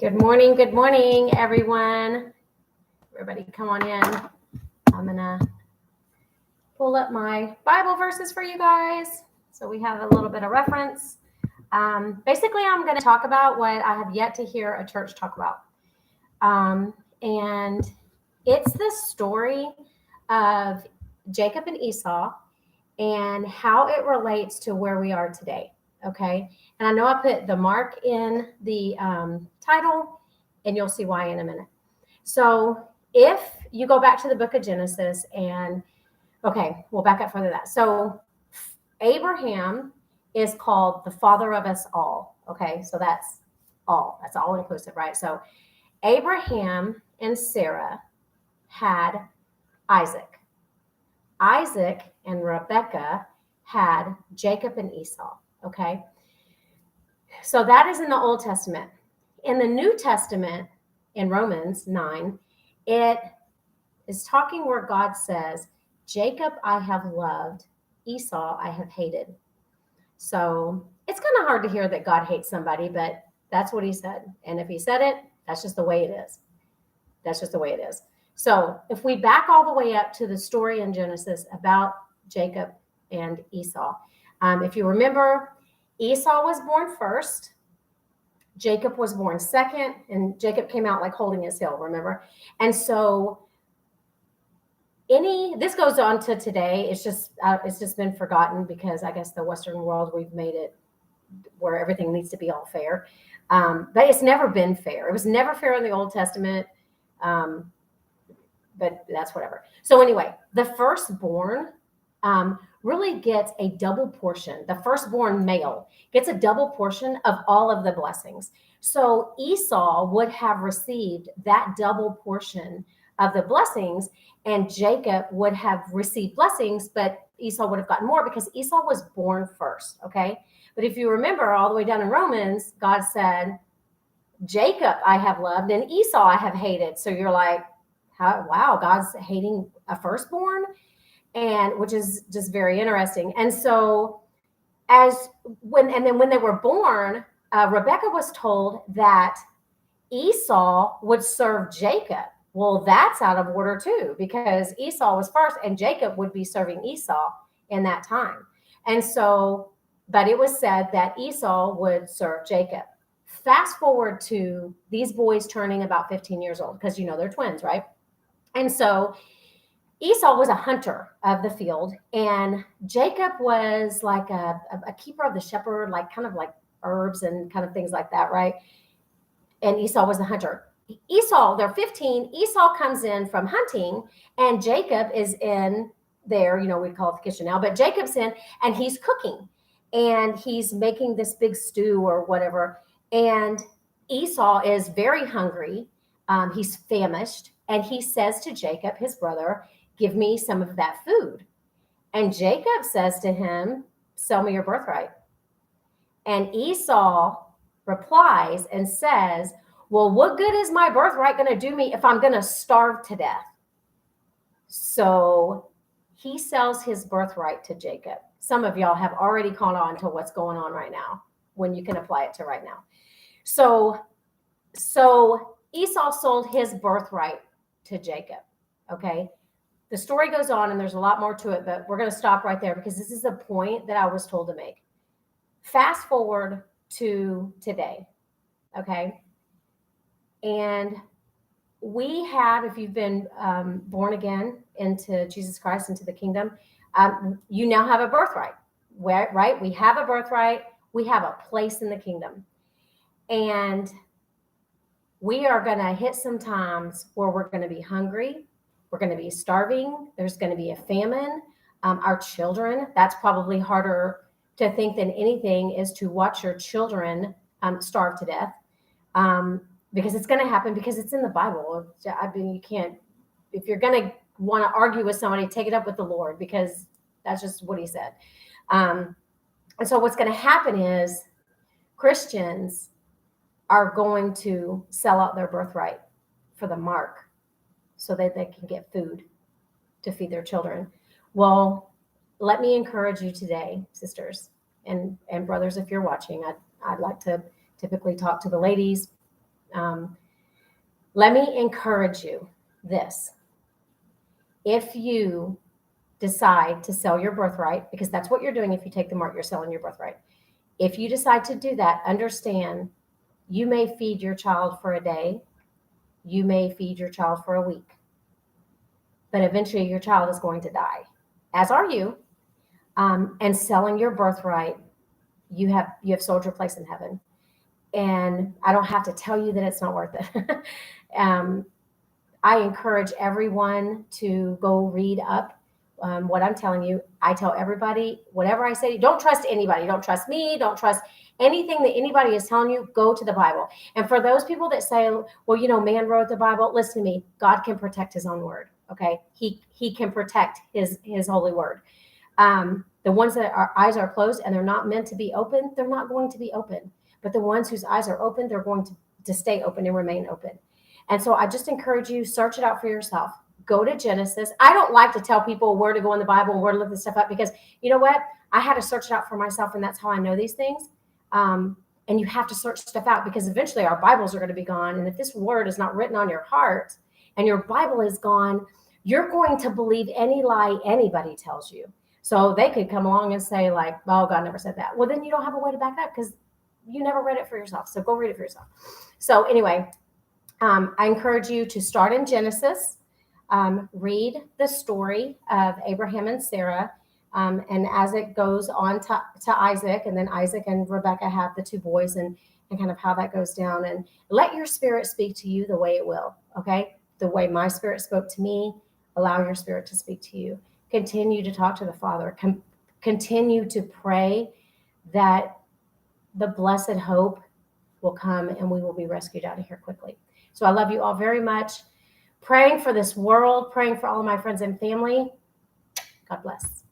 Good morning, everyone. Everybody come on in. I'm going to pull up my Bible verses for you guys so we have a little bit of reference. Basically, I'm going to talk about what I have yet to hear a church talk about. And it's the story of Jacob and Esau and how it relates to where we are today. Okay. And I know I put the mark in the title, and you'll see why in a minute. So if you go back to the book of Genesis we'll back up further than that. So Abraham is called the father of us all. Okay. So that's all inclusive, right? So Abraham and Sarah had Isaac. Isaac and Rebekah had Jacob and Esau. Okay. So that is in the Old Testament. In the New Testament, in Romans 9, it is talking where God says, Jacob I have loved, Esau I have hated. So it's kind of hard to hear that God hates somebody, but that's what he said. And if he said it, that's just the way it is. That's just the way it is. So if we back all the way up to the story in Genesis about Jacob and Esau, if you remember, Esau was born first, Jacob was born second, and Jacob came out like holding his heel, remember? And so this goes on to today. It's just been forgotten because I guess the Western world, we've made it where everything needs to be all fair. But it's never been fair. It was never fair in the Old Testament. But that's whatever. So anyway, the firstborn really gets a double portion. The firstborn male gets a double portion of all of the blessings. So Esau would have received that double portion of the blessings, and Jacob would have received blessings, but Esau would have gotten more because Esau was born first, okay? But if you remember all the way down in Romans, God said, Jacob I have loved and Esau I have hated. So you're like, wow, God's hating a firstborn? And which is just very interesting. And so when they were born, Rebekah was told that Esau would serve Jacob. Well, that's out of order too, because Esau was first and Jacob would be serving Esau in that time. And so, but it was said that Esau would serve Jacob. Fast forward to these boys turning about 15 years old, because they're twins, right? And so Esau was a hunter of the field, and Jacob was like a keeper of the shepherd, like kind of like herbs and kind of things like that, right? And Esau was the hunter. Esau, they're 15. Esau comes in from hunting, and Jacob is in there, we call it the kitchen now, but Jacob's in, and he's cooking, and he's making this big stew or whatever. And Esau is very hungry. He's famished, and he says to Jacob, his brother, give me some of that food. And Jacob says to him, sell me your birthright. And Esau replies and says, well, what good is my birthright going to do me if I'm going to starve to death? So he sells his birthright to Jacob. Some of y'all have already caught on to what's going on right now when you can apply it to right now. So Esau sold his birthright to Jacob. Okay. The story goes on and there's a lot more to it, but we're going to stop right there because this is the point that I was told to make. Fast forward to today. Okay. And we have, if you've been born again into Jesus Christ, into the kingdom, you now have a birthright, right? We have a birthright. We have a place in the kingdom. And we are going to hit some times where we're going to be hungry. We're going to be starving. There's going to be a famine. Our children, that's probably harder to think than anything, is to watch your children starve to death. Because it's going to happen, because it's in the Bible. I mean, you can't, if you're going to want to argue with somebody, take it up with the Lord, because that's just what he said. And so what's going to happen is Christians are going to sell out their birthright for the mark so that they can get food to feed their children. Well, let me encourage you today, sisters and brothers, if you're watching. I'd like to typically talk to the ladies Let me encourage you this. If you decide to sell your birthright, because that's what you're doing if you take the mark, you're selling your birthright. If you decide to do that, understand you may feed your child for a day, you may feed your child for a week, but eventually your child is going to die, as are you. And selling your birthright, you have sold your place in heaven. And I don't have to tell you that it's not worth it. I encourage everyone to go read up what I'm telling you. I tell everybody, whatever I say, don't trust anybody. Don't trust me. Don't trust anything that anybody is telling you. Go to the Bible. And for those people that say, well, man wrote the Bible, listen to me. God can protect his own word. Okay. He can protect his holy word. The ones that our eyes are closed and they're not meant to be open, they're not going to be open. But the ones whose eyes are open, they're going to stay open and remain open. And so I just encourage you, search it out for yourself. Go to Genesis. I don't like to tell people where to go in the Bible and where to look this stuff up, because you know what? I had to search it out for myself, and that's how I know these things. And you have to search stuff out, because eventually our Bibles are going to be gone. And if this word is not written on your heart and your Bible is gone, you're going to believe any lie anybody tells you. So they could come along and say like, oh, God never said that. Well, then you don't have a way to back up because you never read it for yourself. So go read it for yourself. So anyway, I encourage you to start in Genesis, read the story of Abraham and Sarah, and as it goes on to Isaac, and then Isaac and Rebecca have the two boys, and kind of how that goes down. And let your spirit speak to you the way it will, okay? The way my spirit spoke to me, allow your spirit to speak to you. Continue to talk to the Father. Continue to pray that the blessed hope will come and we will be rescued out of here quickly. So I love you all very much. Praying for this world, praying for all of my friends and family. God bless.